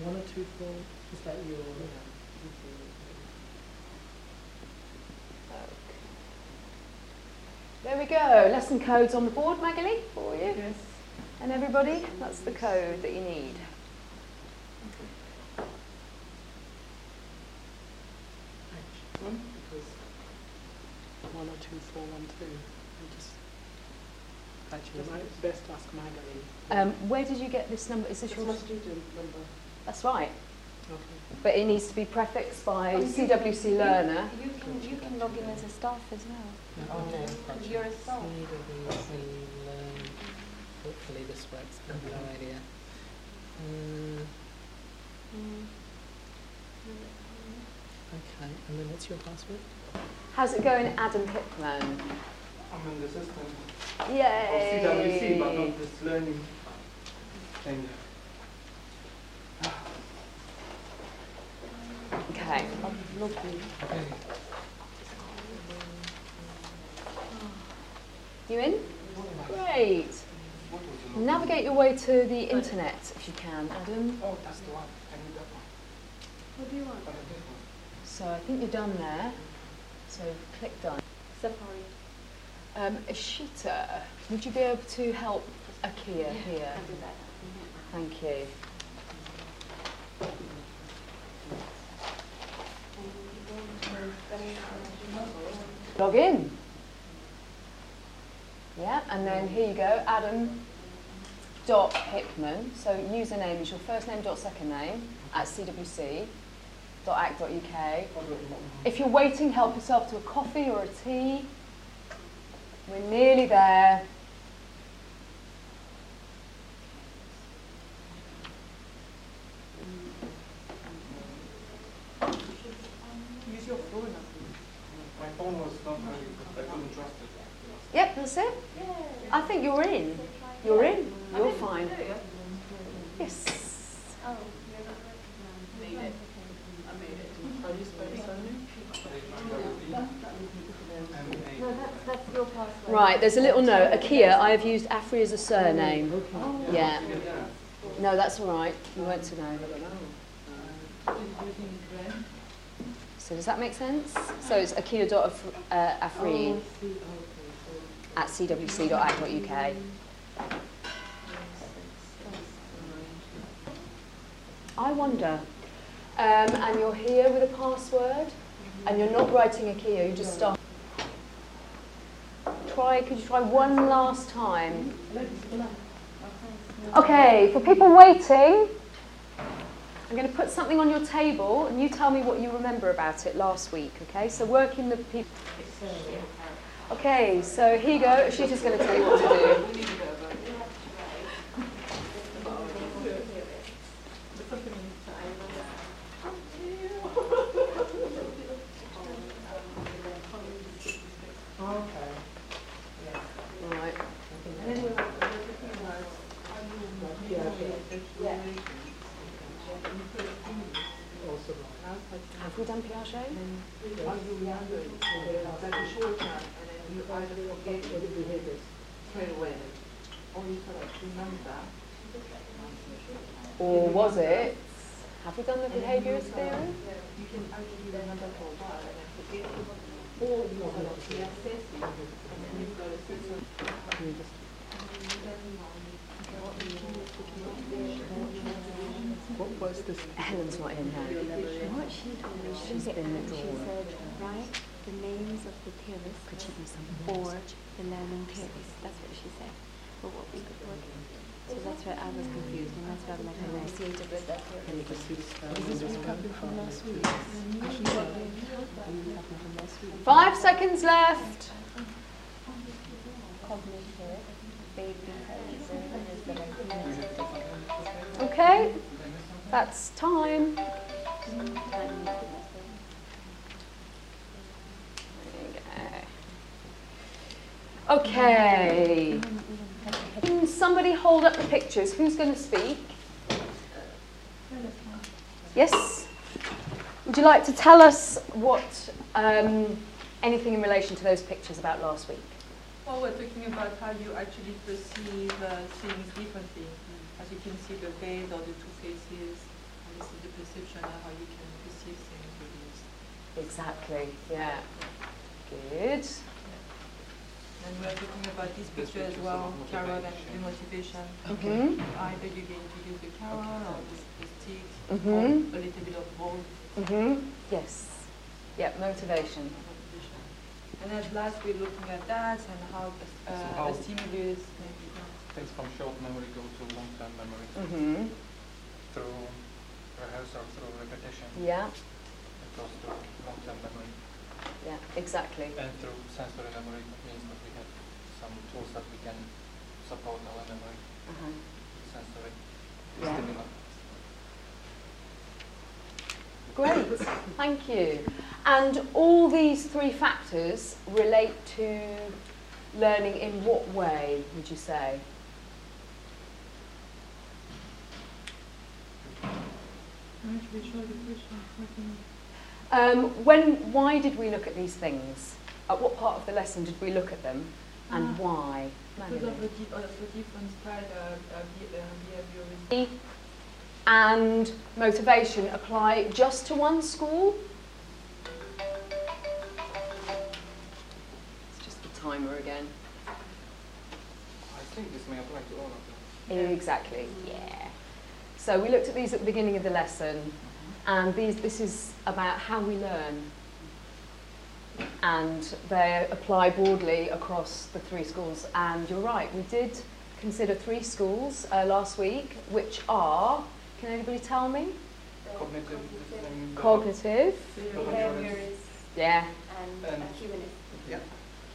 1 or 2, 4, is that your... There we go. Lesson code's on the board, Magali, for you. Yes. And everybody, that's the code that you need. Because 1 or 2, 4, 1, 2. Actually, best ask Magali. Where did you get this number? Is this your student number? That's right. Okay. But it needs to be prefixed by CWC Learner. You can log in as a staff as well. Oh, no. You're a staff. CWC Learn. Hopefully this works. I have no idea. Okay, and then what's your password? How's it going, Adam Hickman? I'm in the system. Yay! Of CWC, but not this learning thing. Okay. Okay. You in? Great. Navigate your way to the internet if you can, Adam. Oh, that's the one. I need that one. What do you want? So I think you're done there. So click done. Safari. Ashita, would you be able to help Akia here? I'll do that. Thank you. Log in. Yeah, and then here you go, Adam.Hickman. So username is your first name dot second name at cwc.ac.uk. If you're waiting, help yourself to a coffee or a tea. We're nearly there. Use your phone. My phone was not very good. I couldn't trust it. Yep, that's it. I think you're in. You're in. You're fine. Yes. Oh, Made it. I made it. How do you spell your surname? no, that's your password. Right, there's a little note. Akia, I have used Afri as a surname. Yeah. No, that's all right. You weren't to know. So does that make sense? So it's akia.afri at cwc.ac.uk. I wonder. And you're here with a password, and you're not writing Akia, you just start. Could you try one last time? Okay, for people waiting, I'm going to put something on your table, and you tell me what you remember about it last week, okay? So work in the people. Okay, so here you go. She's just going to tell you what to do. Right. Have we done Piaget? Or was it? Have we done the behaviourist theory? What was this? Helen's not in here. What she told me, She's been she said, write the names of the theorists Could she be something or the learning theories. That's what she said. But what we could work. So that's why I was confused, and that's why I'm like, I'm associated with that theory. Is Is this recovering from last week? 5 seconds left. Cognitive, baby, Okay, that's time. Okay. Can somebody hold up the pictures? Who's going to speak? Yes? Would you like to tell us what anything in relation to those pictures about last week? Well, we're talking about how you actually perceive things differently. As you can see, the bed or the two faces, this is the perception and how you can perceive things with this. Exactly, yeah. Good. And we are talking about this picture as well, carrot and the motivation. Mm-hmm. Either you're going to use the carrot or the stick, Mhm. or a little bit of both. Mm-hmm. Yes. Yep, motivation. And at last we're looking at that and how how- a stimulus. Things from short memory go to long-term memory Mm-hmm. through rehearsal, through repetition. Yeah, It goes to long-term memory. yeah, exactly. And through sensory memory, it means that we have some tools that we can support our memory, Uh-huh. sensory Yeah. stimuli. Great, thank you. And all these three factors relate to learning in what way, would you say? Why did we look at these things? At what part of the lesson did we look at them, and why? Because of the different style of behaviorism. And motivation apply just to one school? It's just the timer again. I think this may apply to all of them. Exactly, yeah. So we looked at these at the beginning of the lesson, and this is about how we learn. And they apply broadly across the three schools. And you're right, we did consider three schools last week, which are, can anybody tell me? Cognitive. Cognitive, Behaviorist yeah, and humanist. Yeah.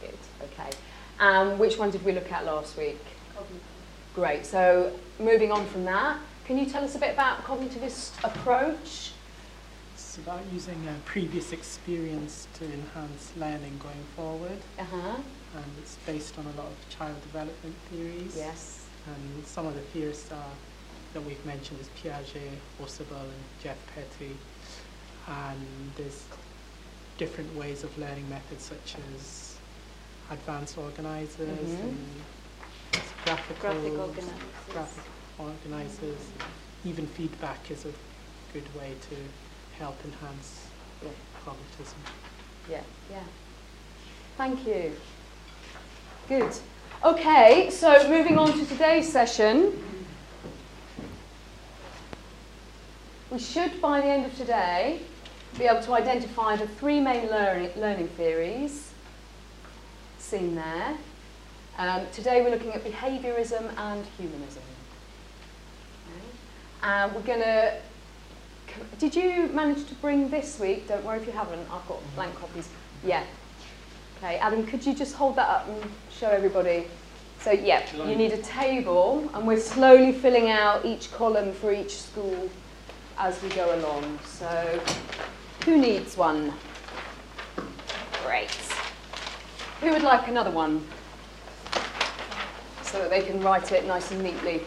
good, okay. Which one did we look at last week? Cognitive. Great, so moving on from that, can you tell us a bit about cognitivist approach? It's about using a previous experience to enhance learning going forward. Uh-huh, And it's based on a lot of child development theories. yes. And some of the theorists that we've mentioned is Piaget, Ausubel, and Jeff Petty. And there's different ways of learning methods such as advanced organizers and graphical graphic organizers. Even feedback is a good way to help enhance cognitism. Yeah, yeah. Thank you. Good. Okay, so moving on to today's session. We should, by the end of today, be able to identify the three main learning theories seen there. Today we're looking at behaviourism and humanism. Okay. We're going to... Did you manage to bring this week? Don't worry if you haven't. I've got blank copies. Yeah. Okay, Adam, could you just hold that up and show everybody? So, yeah, you need a table, and we're slowly filling out each column for each school as we go along. So, who needs one? Great. Who would like another one? So that they can write it nice and neatly.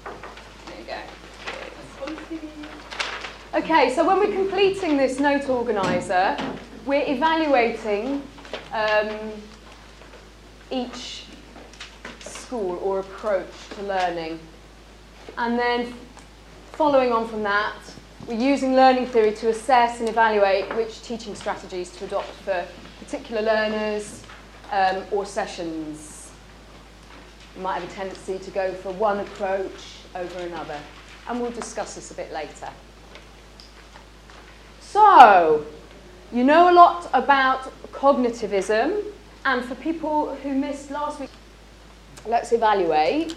There you go. Okay, so when we're completing this note organiser, we're evaluating each school or approach to learning. And then following on from that, we're using learning theory to assess and evaluate which teaching strategies to adopt for particular learners or sessions. You might have a tendency to go for one approach over another. And we'll discuss this a bit later. So, you know a lot about cognitivism, and for people who missed last week, let's evaluate.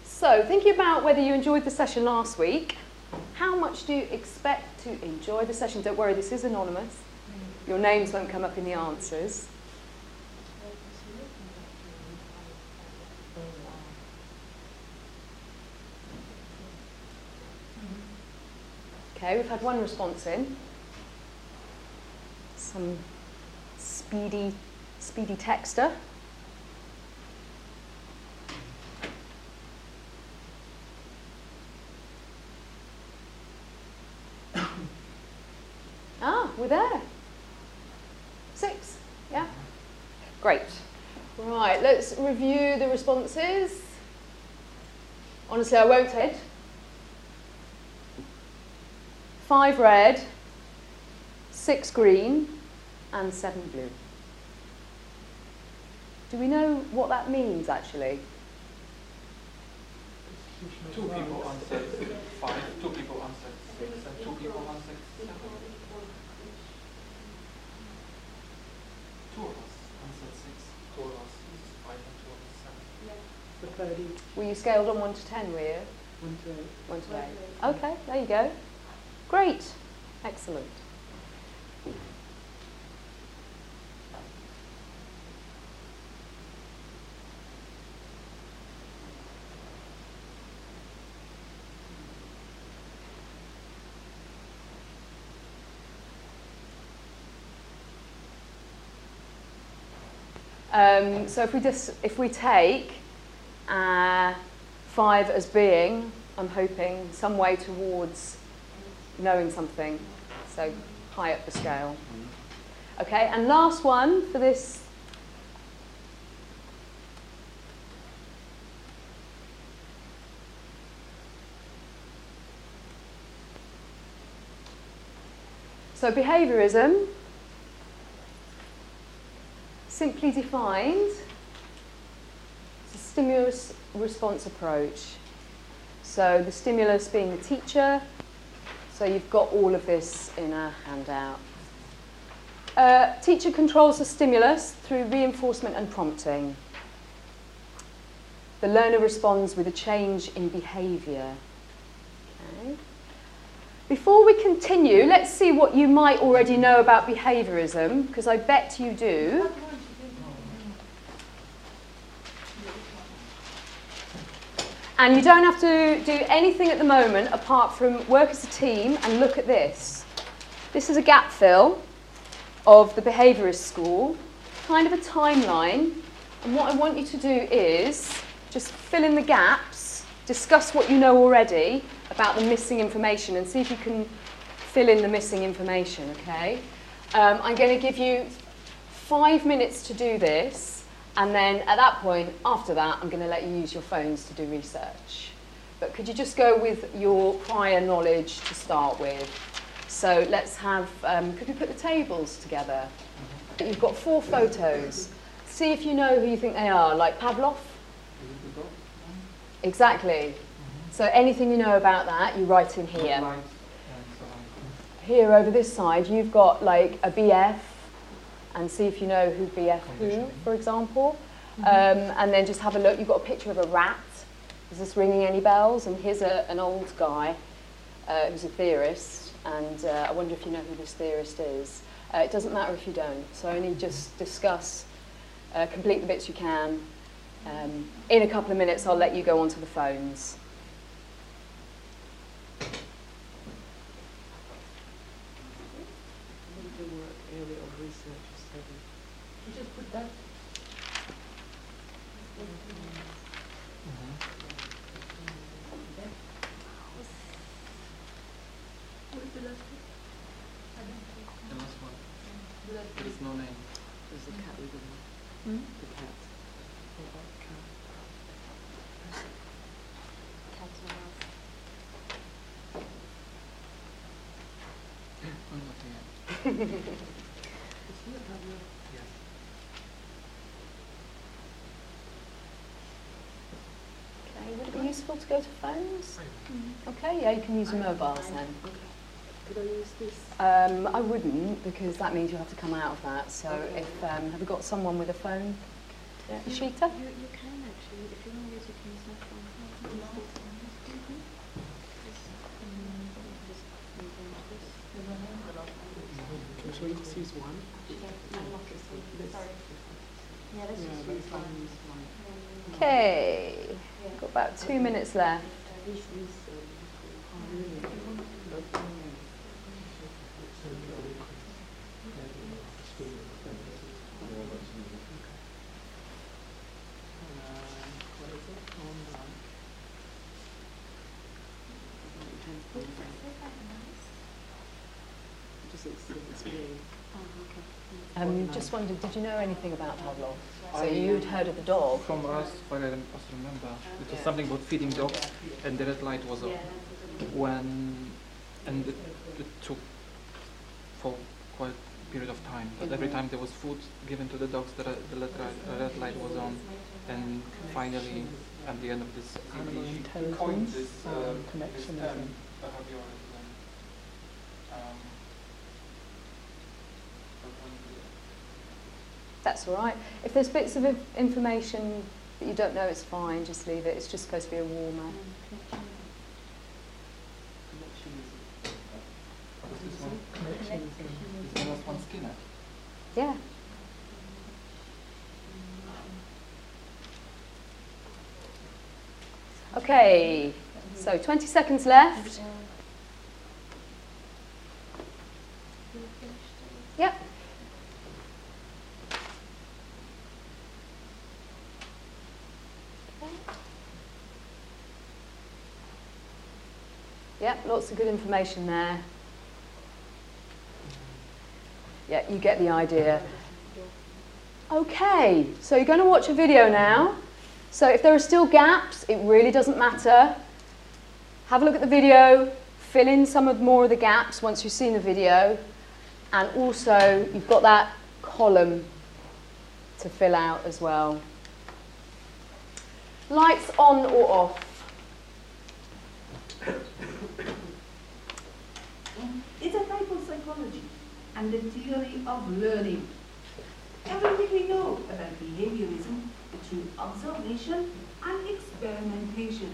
So, thinking about whether you enjoyed the session last week, how much do you expect to enjoy the session? Don't worry, this is anonymous. Your names won't come up in the answers. Okay, we've had one response in. Some speedy texter. We're there. 6, yeah? Great. Right, let's review the responses. Honestly, I won't hit. 5 red, 6 green, and 7 blue. Do we know what that means, actually? 2 people answered 5, 2 people answered 6, and 2 people answered 7. 2 of us answered 6, 2 of us 5, and 2 of us 7. The 30, Were you scaled on 1 to 10, were you? 1 to 8. 1 to 8. Okay, there you go. Great. Excellent. So if we take 5 as being, I'm hoping, some way towards knowing something, so high up the scale. Okay, and last one for this. So behaviourism, simply defined, it's a stimulus-response approach. So the stimulus being the teacher, so you've got all of this in a handout. Teacher controls the stimulus through reinforcement and prompting. The learner responds with a change in behaviour. Okay. Before we continue, let's see what you might already know about behaviourism, because I bet you do. And you don't have to do anything at the moment apart from work as a team and look at this. This is a gap fill of the behaviourist school, kind of a timeline. And what I want you to do is just fill in the gaps, discuss what you know already about the missing information and see if you can fill in the missing information, okay? I'm going to give you 5 minutes to do this, and then at that point, after that, I'm going to let you use your phones to do research. But could you just go with your prior knowledge to start with? So let's have, could we put the tables together? You've got 4 photos. See if you know who you think they are, like Pavlov? Exactly. So anything you know about that, you write in here. Here over this side, you've got like a BF, and see if you know who BF who, for example. And then just have a look. You've got a picture of a rat. Is this ringing any bells? And here's an old guy who's a theorist, and I wonder if you know who this theorist is. It doesn't matter if you don't. So only just discuss, complete the bits you can. In a couple of minutes, I'll let you go onto the phones. You just put that. What is the last one? The last one. There is no name. There's a cat with Hmm? the cat. What about the cat? I'm looking at. Yes. Okay, would it be useful to go to phones? Okay, yeah, you can use your mobiles then. Could I use this? I wouldn't, because that means you have to come out of that. So if have we got someone with a phone? Yeah, Ishita? You can actually, if you want to use, you can use that phone. Should we just use one? Yeah, let's Yeah, just but use if I one. use one. Okay, got about 2 minutes left. This is, oh, really? does it explain? Oh, okay. Just wondered, did you know anything about Pavlov? So I- you'd heard of the dog. From us, what I also remember, it was something about feeding dogs, and the red light was on. And it took for quite a period of time. But every time there was food given to the dogs, the red light was on. And finally, at the end of this Animal CD, she intelligence, coined this, connection, this I term, think. behaviorism. That's all right. If there's bits of information that you don't know, it's fine. Just leave it. It's just supposed to be a warmer. What's this one? Connectionism. This one was one Skinner. Yeah. Okay. So 20 seconds left. Yep. Yep, lots of good information there. Yeah, you get the idea. Okay, so you're going to watch a video now. So if there are still gaps, it really doesn't matter. Have a look at the video, fill in some of more of the gaps once you've seen the video. And also, you've got that column to fill out as well. Lights on or off? It's a type of psychology and the theory of learning. Everything we know about behaviorism is through observation and experimentation.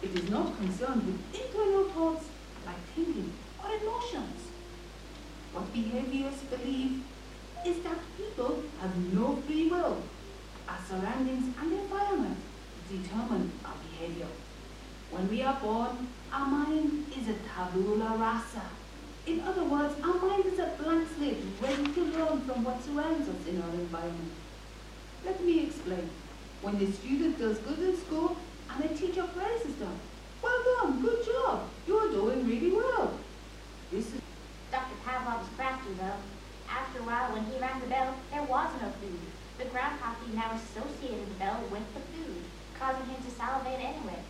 It is not concerned with internal thoughts like thinking or emotions. What behaviorists believe is that people have no free will. Our surroundings and environment determine our behavior. When we are born, our mind is a tabula rasa. In other words, our mind is a blank slate ready to learn from what surrounds us in our environment. Let me explain. When a student does good in school and a teacher praises them, well done, good job, you're doing really well. This is Dr. Pavlov's crafty, though. After a while, when he rang the bell, there was no food. The groundhog now associated the bell with the food, causing him to salivate anyway.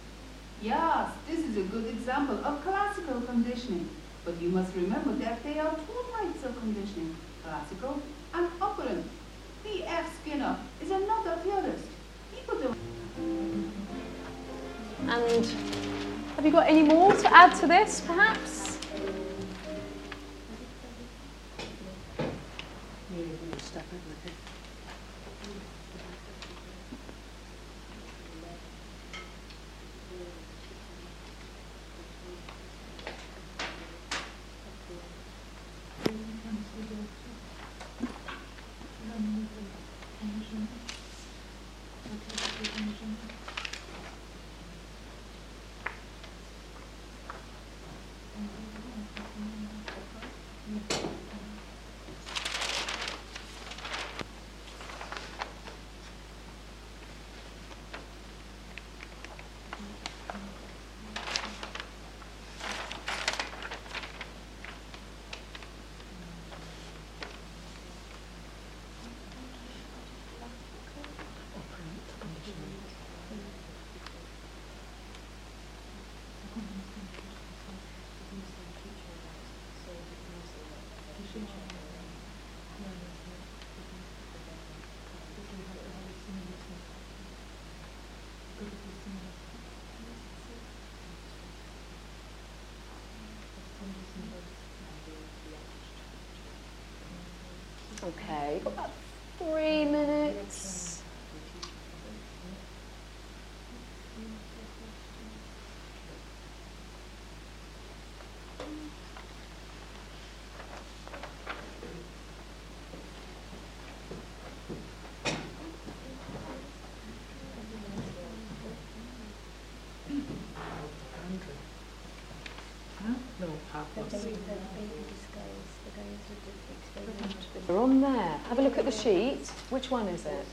Yes, this is a good example of classical conditioning. But you must remember that there are two types of conditioning, classical and operant. B.F. Skinner is another theorist. People don't... And have you got any more to add to this, perhaps? Okay, got about 3 minutes. No, Pavlov's. They're on there. Have a look at the sheet. Which one is it?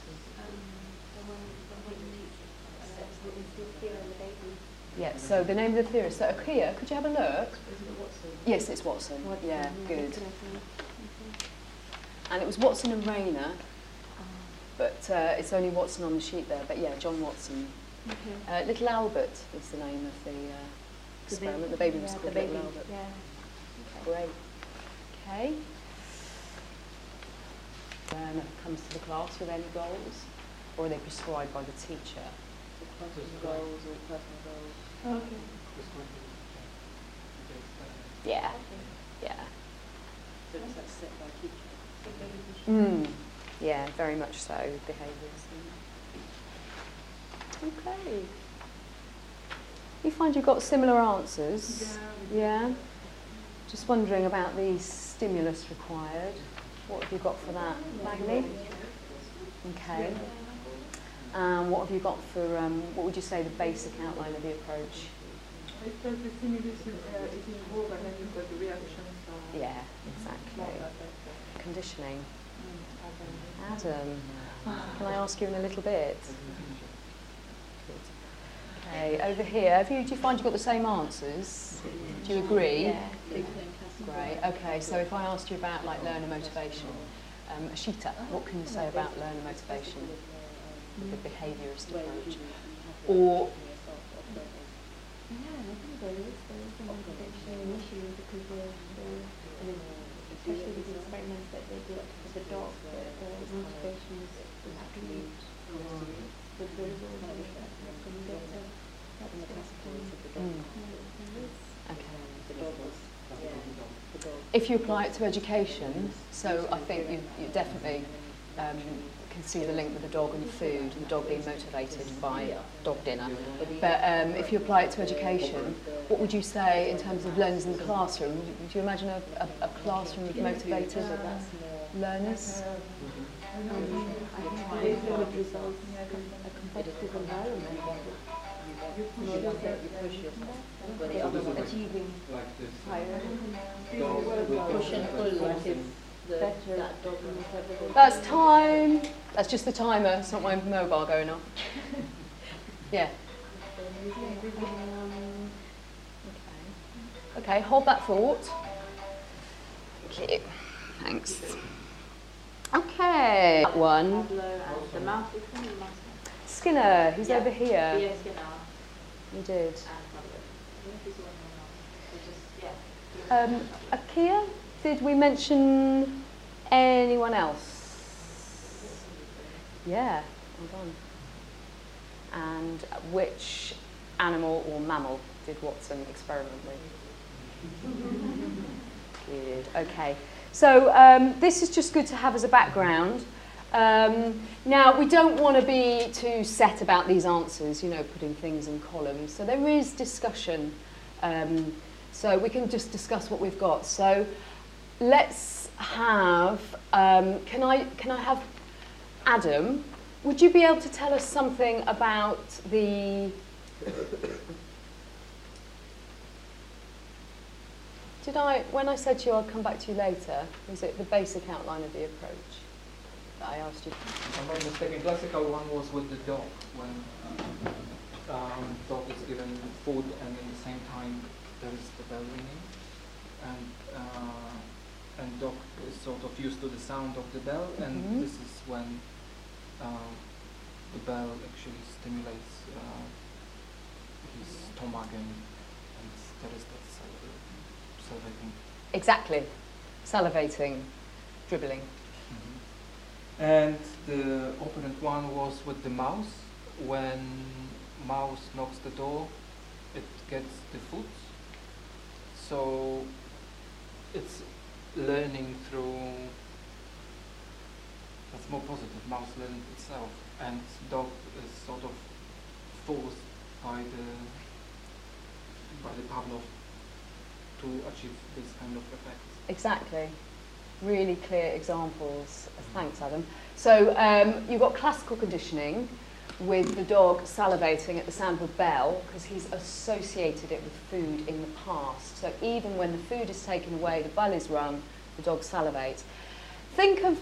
Yeah, so the name of the theorist. So here, could you have a look? Yes, it's Watson. Watson, Yeah, good. that's what I thought. And it was Watson and Rayner, Okay. but it's only Watson on the sheet there. But yeah, John Watson. Okay. Little Albert is the name of the experiment. The baby was yeah, called the baby. Little Albert. Yeah. Great. Okay. Learner comes to the class with any goals, or are they prescribed by the teacher? Goals or personal goals. Okay. Yeah. Yeah. So it's like set by teacher. Yeah, very much so. Behaviours. Okay. You find you've got similar answers? Yeah. Just wondering about the stimulus required. What have you got for that, Magni? Okay. What have you got for, what would you say the basic outline of the approach? I thought the stimulus is involved and then you've got the reactions. Yeah, exactly. Conditioning. Adam, can I ask you in a little bit? Okay, over here, do you find you've got the same answers? Do you agree? Yeah. Great. Okay, so if I asked you about like learner motivation, Ashita, what can you say about learner motivation, the behaviourist approach? Or Yeah, I think there is a motivation issue because I mean, especially with the experiments that they did with the dog, the motivation is to meet the variables that we can get to that classical. if you apply it to education, so I think you definitely can see the link with the dog and the food, and the dog being motivated by dog dinner. But if you apply it to education, what would you say in terms of learners in the classroom? Do you imagine a classroom of motivated learners? I think it would result in a competitive environment. You push yourself, achieving higher. Push and pull, like if Better. that dog That's time. That's just the timer. It's not my mobile going off. Yeah. Okay, hold that thought. Thank you. Thanks. Okay. That one. the mouth is in the mouth. Skinner, who's Yeah. over here. Yes, genau. You did. And Akia, did we mention anyone else? Yeah, well done. And which animal or mammal did Watson experiment with? Good, okay. So this is just good to have as a background. Now, we don't want to be too set about these answers, you know, putting things in columns. So there is discussion. So we can just discuss what we've got. So let's have, can I have Adam, would you be able to tell us something about the, when I said to you I'll come back to you later, was it the basic outline of the approach that I asked you? If I'm not mistaken, classical one was with the dog, when dog is given food and at the same time there is the bell ringing, and dog is sort of used to the sound of the bell, and this is when the bell actually stimulates his stomach, and there is that salivating. Exactly, salivating, dribbling. And the opponent one was with the mouse. When mouse knocks the door, it gets the food. So it's learning through, that's more positive, mouse learning itself. And dog is sort of forced by the Pavlov to achieve this kind of effect. Exactly. Really clear examples. Thanks, Adam. So you've got classical conditioning with the dog salivating at the sound of a bell because he's associated it with food in the past. So even when the food is taken away, the bell is rung, the dog salivates. Think of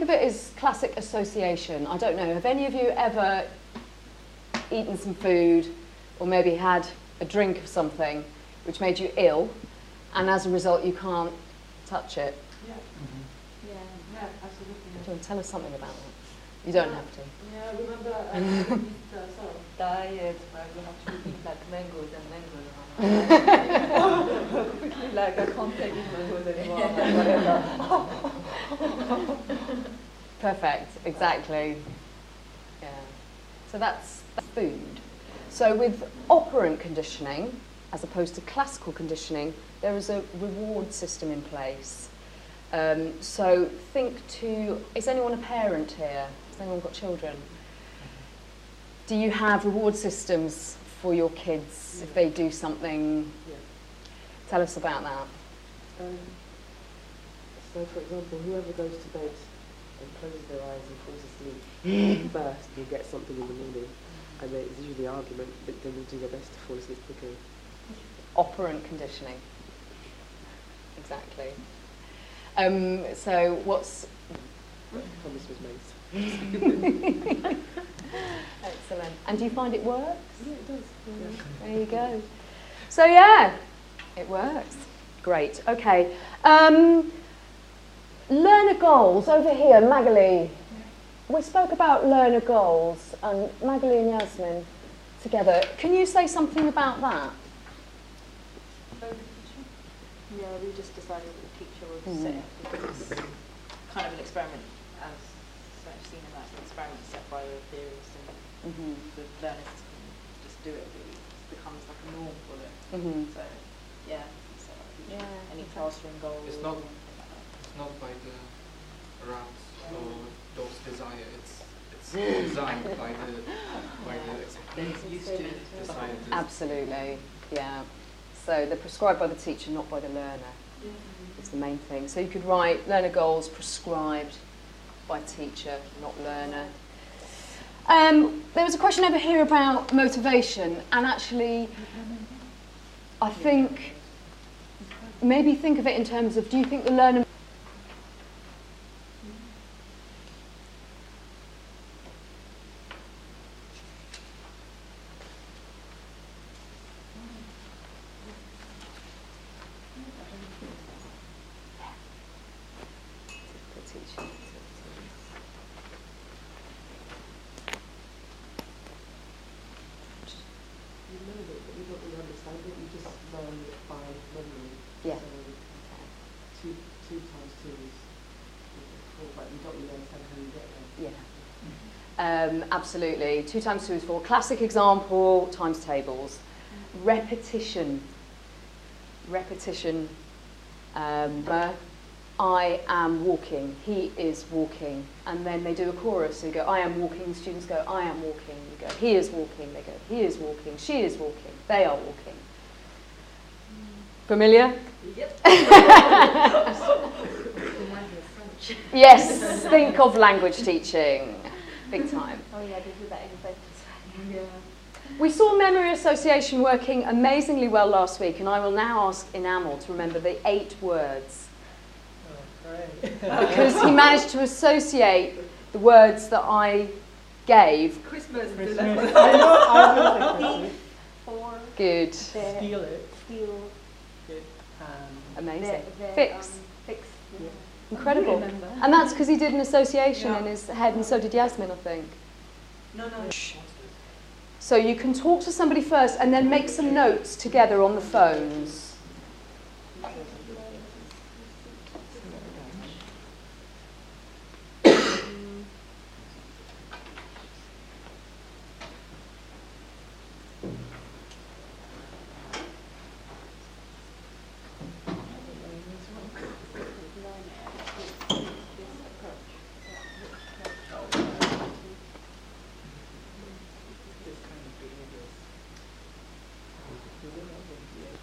it as classic association. I don't know, have any of you ever eaten some food or maybe had a drink of something which made you ill? and as a result you can't touch it. Yeah, Yeah. yeah, absolutely. Do you want to tell us something about that? You don't have to. Yeah, I remember I used sort of diet where you have to eat like mangoes and mangoes. Quickly, like I can't take these mangoes anymore. Like, whatever. Perfect, exactly. Yeah. So that's food. So with operant conditioning, as opposed to classical conditioning, there is a reward system in place. So think to, is anyone a parent here? Has anyone got children? Do you have reward systems for your kids if they do something? Yeah. Tell us about that. So, for example, whoever goes to bed and closes their eyes and falls asleep first will get something in the morning. And there's usually the argument, but then will do their best to fall asleep quicker. Operant conditioning. Exactly. So what's... Promise was made. Excellent. And do you find it works? Yeah, it does. Yeah. There you go. So yeah, it works. Great. Okay. Learner goals over here, Magali. We spoke about learner goals, and Magali and Yasmin together. Can you say something about that? Yeah, we just decided that the teacher would set it because it's kind of an experiment, as I've seen in that experiment set by the theorists, and the learners can just do it. Really, it becomes like a norm for them. So yeah, set up a teacher. Any classroom goals. It's not- or anything like that. It's not by the rats or those desire. It's designed by the Used to scientists. Absolutely. Yeah. So they're prescribed by the teacher, not by the learner. It's the main thing. So you could write learner goals prescribed by teacher, not learner. There was a question over here about motivation, and actually, I think maybe think of it in terms of, do you think the learner... You know it, but you don't really understand it. You just learn it by memory. Yeah. So two times two is 4, but you don't really understand how you get there. Yeah. Absolutely. 2 times 2 is 4. Classic example, times tables. Repetition. Repetition. I am walking. He is walking. And then they do a chorus. So you go, I am walking. Students go, I am walking. You go, he is walking. They go, he is walking. She is walking. They are walking. Familiar? Yep. Yes. Think of language teaching. Big time. Oh yeah, they do that in French. Yeah. We saw memory association working amazingly well last week, and I will now ask Enamel to remember the 8 words. Oh, great. Because he managed to associate the words that I gave. Christmas. Christmas. I know Christmas. For Good. Steal it. steal Good. Amazing. the Fix. fix. Yeah. Incredible. Remember. And that's because he did an association Yeah. in his head, and so did Yasmin, I think. No. So you can talk to somebody first and then make some notes together on the phones.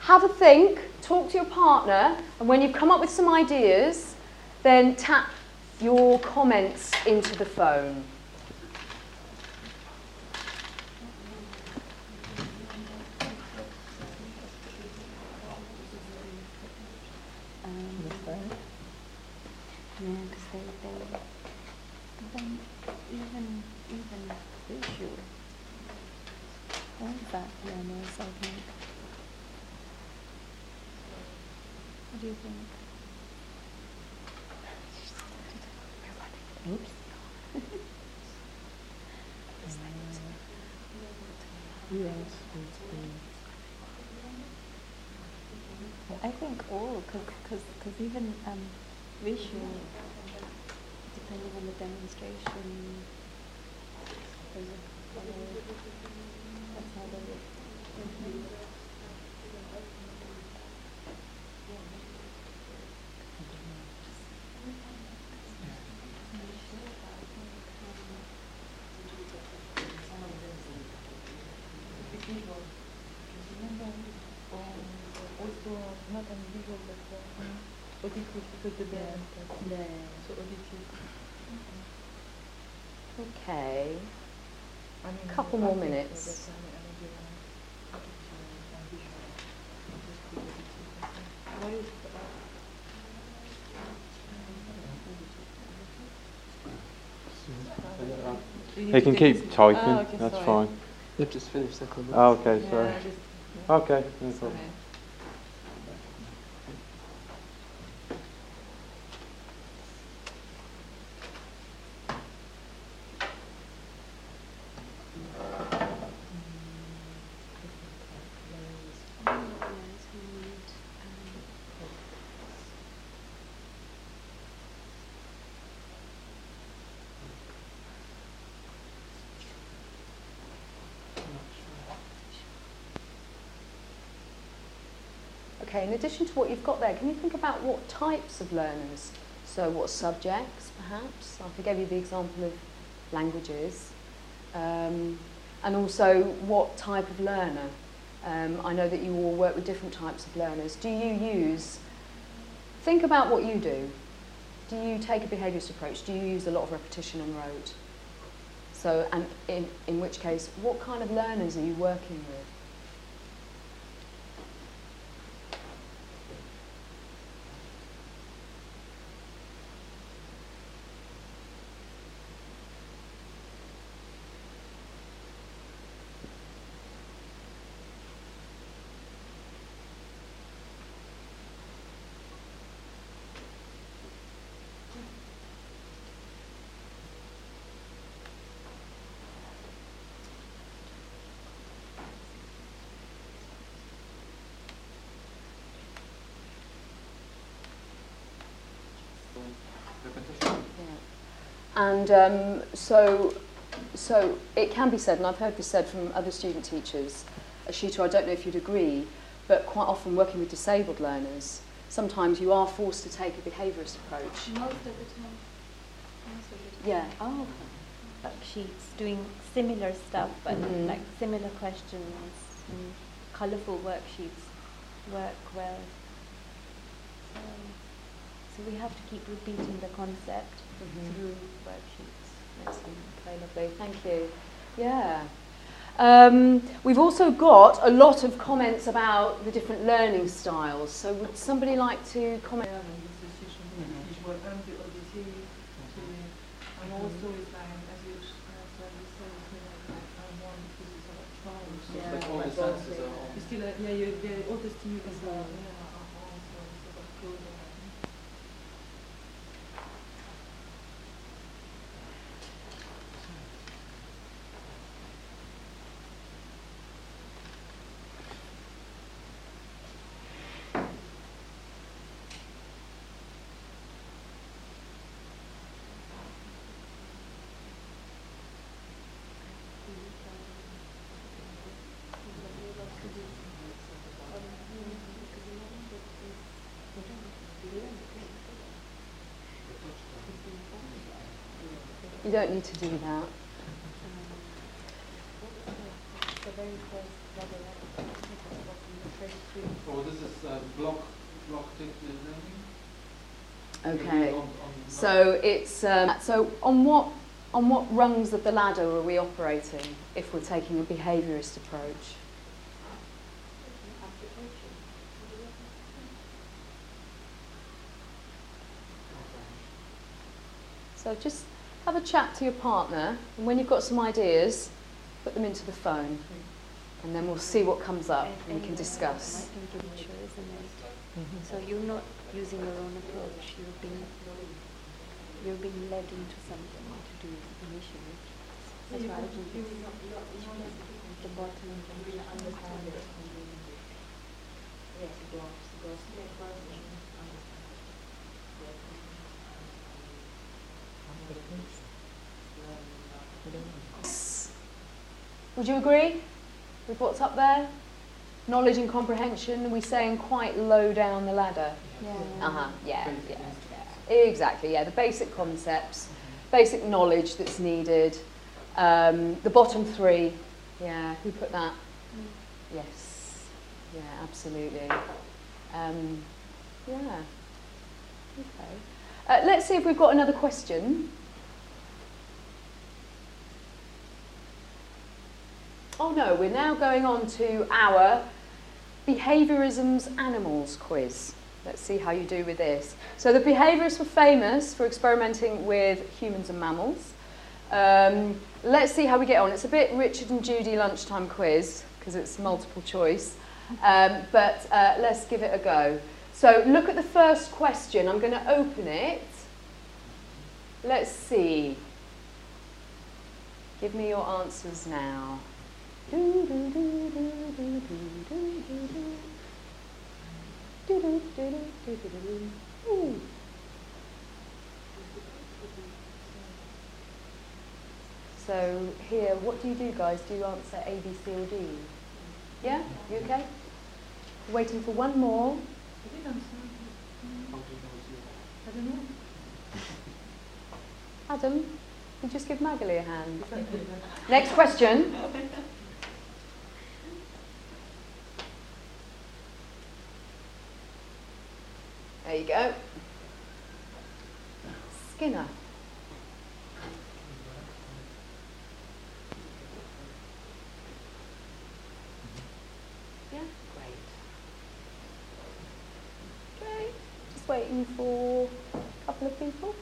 Have a think, talk to your partner, and when you've come up with some ideas, then tap your comments into the phone. Yeah, because then even visual. All that learners, I think. What do you think? Oops. I think all, because even visual, depending on the demonstration, there's a color, that's how they would. Also, not only visual, but auditive, because the band so auditive. Okay. I mean, Couple more minutes. That's, why is He can keep typing, okay, that's sorry. fine. They've just finished their comments. Oh, okay, sorry. Yeah, just, Okay, no sorry. problem. Okay, in addition to what you've got there, can you think about what types of learners? So what subjects, perhaps? I gave you the example of languages. And also, what type of learner? I know that you all work with different types of learners. Do you use... Think about what you do. Do you take a behaviourist approach? Do you use a lot of repetition and rote? So, and in which case, what kind of learners are you working with? And so it can be said, and I've heard this said from other student teachers, Ashita, I don't know if you'd agree, but quite often working with disabled learners, sometimes you are forced to take a behaviourist approach. Most of the time. Most of the time. Yeah. Oh, worksheets doing similar stuff, but like similar questions and colourful worksheets work well. So we have to keep repeating the concept through worksheets. Excellent. Okay, lovely. Thank you. Yeah. We've also got a lot of comments about the different learning styles. So would somebody like to comment? And also it's like, as you said, So like all the senses are on. you still, all the stimulus are, also sort of closed. You don't need to do that. The very first level, Oh, this is block dictated learning? Okay. On So it's so on what rungs of the ladder are we operating if we're taking a behaviourist approach? So just have a chat to your partner, and when you've got some ideas, put them into the phone. And then we'll see what comes up and we can discuss. I think picture, isn't it? So you're not using your own approach. You're being led into something to do initially. That's why I think it's the bottom understand it. Would you agree with what's up there? Knowledge and comprehension, are we saying quite low down the ladder? Yeah. Yeah. Exactly, yeah, the basic concepts, basic knowledge that's needed. The bottom three, yeah, who put that? Yes, yeah, absolutely. Yeah, okay. Let's see if we've got another question. Oh no, we're now going on to our Behaviourism's Animals quiz. Let's see how you do with this. So the behaviourists were famous for experimenting with humans and mammals. Let's see how we get on. It's a bit Richard and Judy lunchtime quiz because it's multiple choice, but let's give it a go. So look at the first question. I'm going to open it. Let's see. Give me your answers now. So here, what do you do, guys? Do you answer A, B, C, or D? Yeah? You okay? Waiting for one more. I don't know. Adam, you just give Magali a hand. Next question. There you go. Skinner. Yeah, great. Okay, just waiting for a couple of people.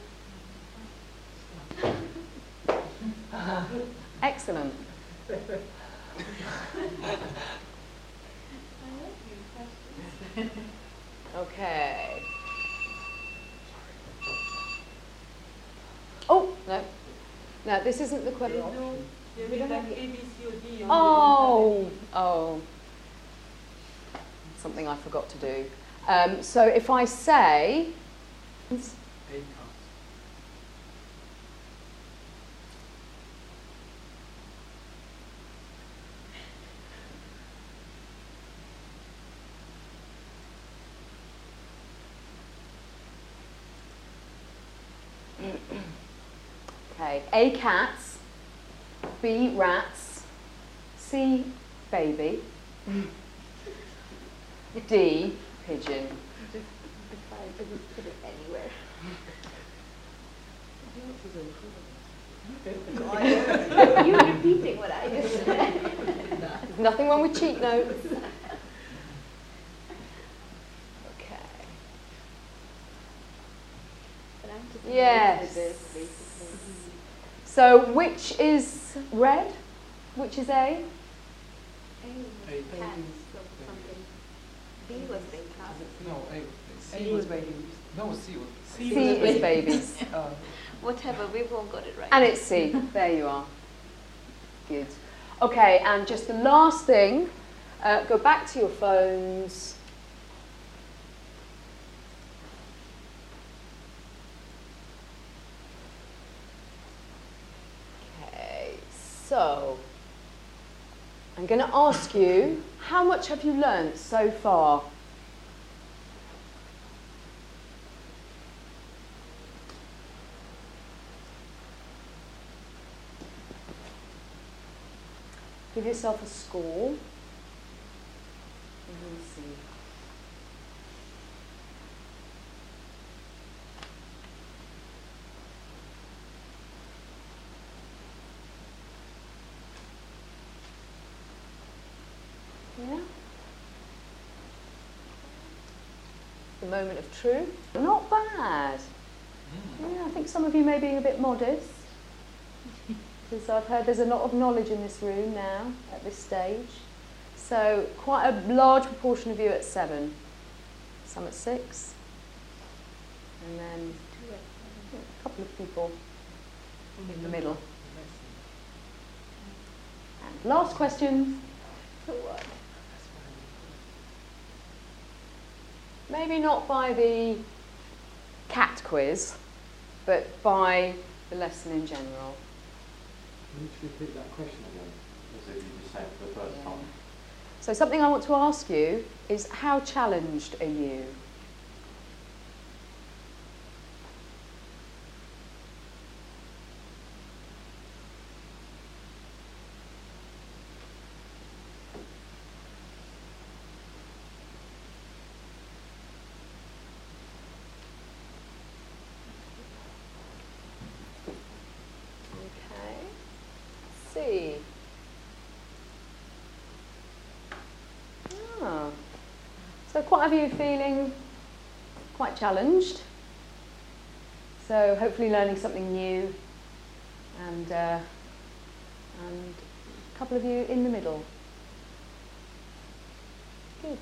Excellent. Okay. Oh, no. No, this isn't the question. Oh. Something I forgot to do. So if I say... Okay, A, cats, B, rats, C, baby, D, pigeon. If I didn't put it anywhere. You're repeating what I just said. There's nothing wrong with cheat notes. Okay. But I'm just Yes. with this, basically. So which is red? Which is A? A was cats or something. B was big cat. No, C was babies. No, C was. C is babies. Whatever, we've all got it right. And it's C. There you are. Good. Okay, and just the last thing, go back to your phones. Okay, so I'm going to ask you, how much have you learnt so far? Give yourself a score. And we'll see. Yeah? The moment of truth. Not bad. Yeah, I think some of you may be a bit modest. Because I've heard there's a lot of knowledge in this room now, at this stage. So quite a large proportion of you at 7, some at 6, and then a couple of people in the middle. And last question. Maybe not by the cat quiz, but by the lesson in general. Can you repeat that question again? As if you just said for the first time. So something I want to ask you is, how challenged are you? See. So quite a few feeling quite challenged. So hopefully learning something new, and a couple of you in the middle. Good.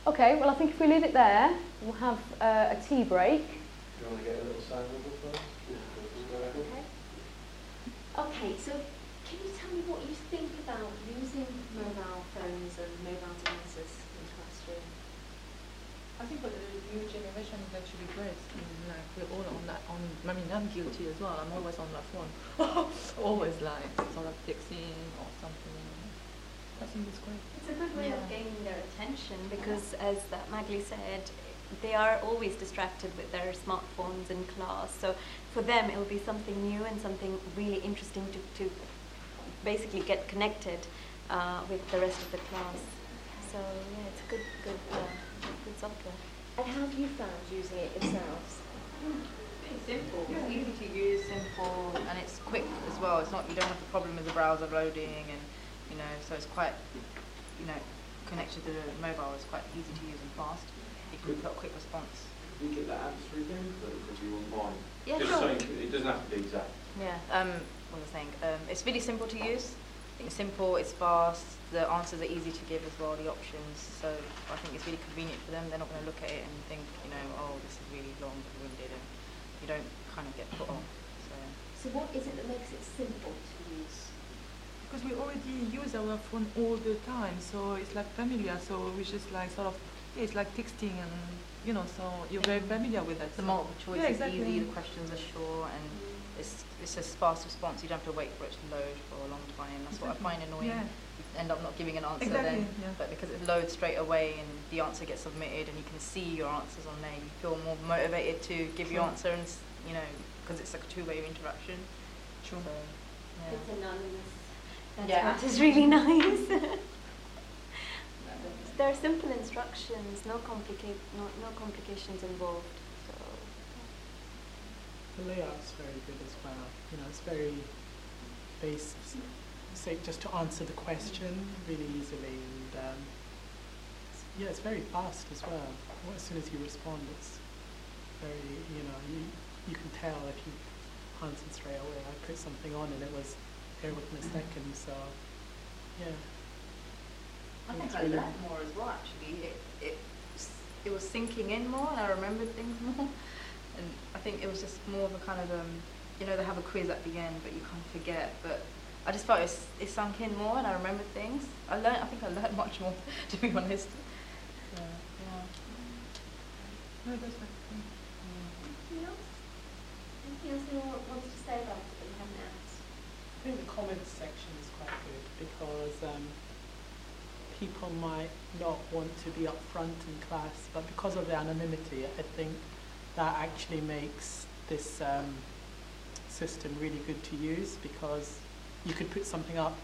Okay, well I think if we leave it there, we'll have a tea break. Do you want to get a little sound first? Okay, so can you tell me what you think about using mobile phones and mobile devices in classroom? I think for the new generation is actually great. Like we're all on that. I mean, I'm guilty as well. I'm always on my phone, always like sort of texting or something. I think it's great. It's a good way of gaining their attention because, as Magli said, they are always distracted with their smartphones in class. So for them, it will be something new and something really interesting to basically get connected with the rest of the class. So yeah, it's a good software. And how have you found using it yourselves? It's simple. It's easy to use, simple, and it's quick as well. It's not, you don't have the problem with the browser loading, and so it's quite, connected to the mobile. It's quite easy to use and fast. You can put a quick response. Can you get that answer again for you online? Yeah, just sure. so it doesn't have to be exact. Yeah. What was I saying? It's really simple to use. I think it's simple. It's fast. The answers are easy to give as well. The options. So I think it's really convenient for them. They're not going to look at it and think, oh, this is really long and winded, and you don't kind of get put off. So what is it that makes it simple to use? Because we already use our phone all the time, so it's like familiar. So we just like sort of, it's like texting, and so you're very familiar with that. The multiple choice is exactly. easy. The questions are short, and it's a fast response. You don't have to wait for it to load for a long time. That's what I find annoying. Yeah. You end up not giving an answer Exactly, then, yeah. but because it loads straight away and the answer gets submitted, and you can see your answers on there, you feel more motivated to give your answer, and because it's like a two-way interaction. True. So, yeah. It's anonymous. That's Yeah. what is really nice. There are simple instructions, no complications involved. So The layout's very good as well. It's very basic, just to answer the question really easily, and it's very fast as well. As soon as you respond, it's very, you can tell if you answered straight away. I put something on and it was there within a second, so yeah. I think I learned more as well, actually. It was sinking in more, and I remembered things more. And I think it was just more of a kind of, they have a quiz at the end, but you kind of forget. But I just felt it sunk in more, and I remembered things. I think I learned much more, to be honest. So, yeah. No, that's right. anything else? Anything else anyone wants to say about it that you haven't asked? I think the comments section is quite good because people might not want to be up front in class, but because of the anonymity, I think that actually makes this system really good to use, because you could put something up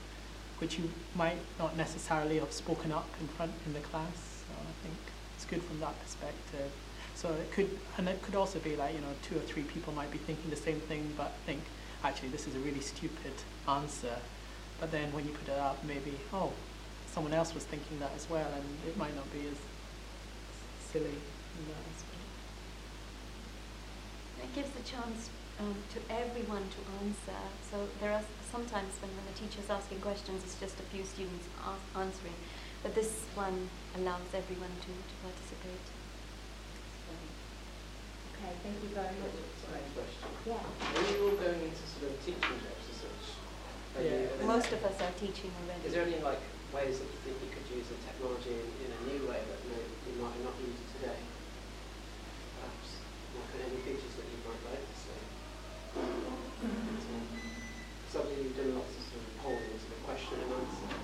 which you might not necessarily have spoken up in the class. So I think it's good from that perspective. So it could also be like, 2 or 3 people might be thinking the same thing, but think, actually this is a really stupid answer. But then when you put it up, maybe, oh, someone else was thinking that as well, and it might not be as silly in that aspect. It gives a chance to everyone to answer. So there are sometimes when the teacher's asking questions, it's just a few students answering. But this one allows everyone to participate. Okay, thank you very much. Sorry, question. Yeah. Are you all going into sort of teaching jobs as such? Most of us are teaching already. Is there any like ways that you think you could use the technology in a new way that you might not use today? Perhaps like any features that you might like to see. So you've done lots of sort of polling, sort of question and answer.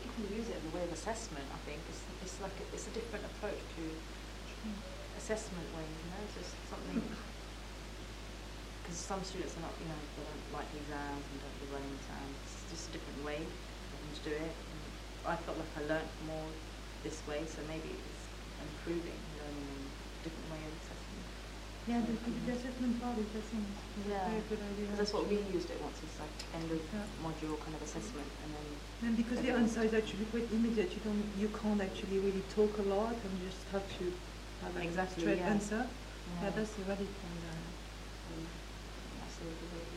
You can use it in the way of assessment, I think. It's like it's a different approach to assessment ways, you know, it's just something, because some students are not, you know, they don't like the exams and don't do running exams. It's just a different way for them to do it. And I felt like I learnt more this way, so maybe it's improving learning in a different way of assessment. Yeah, the assessment part is the same. Yeah, Very good idea. because that's what we used it once, it's like end of module kind of assessment, and then And because the answer is actually quite immediate, you can't actually really talk a lot, and you just have to have a Exactly, straight yeah. answer. Yeah, that's a very that's the way.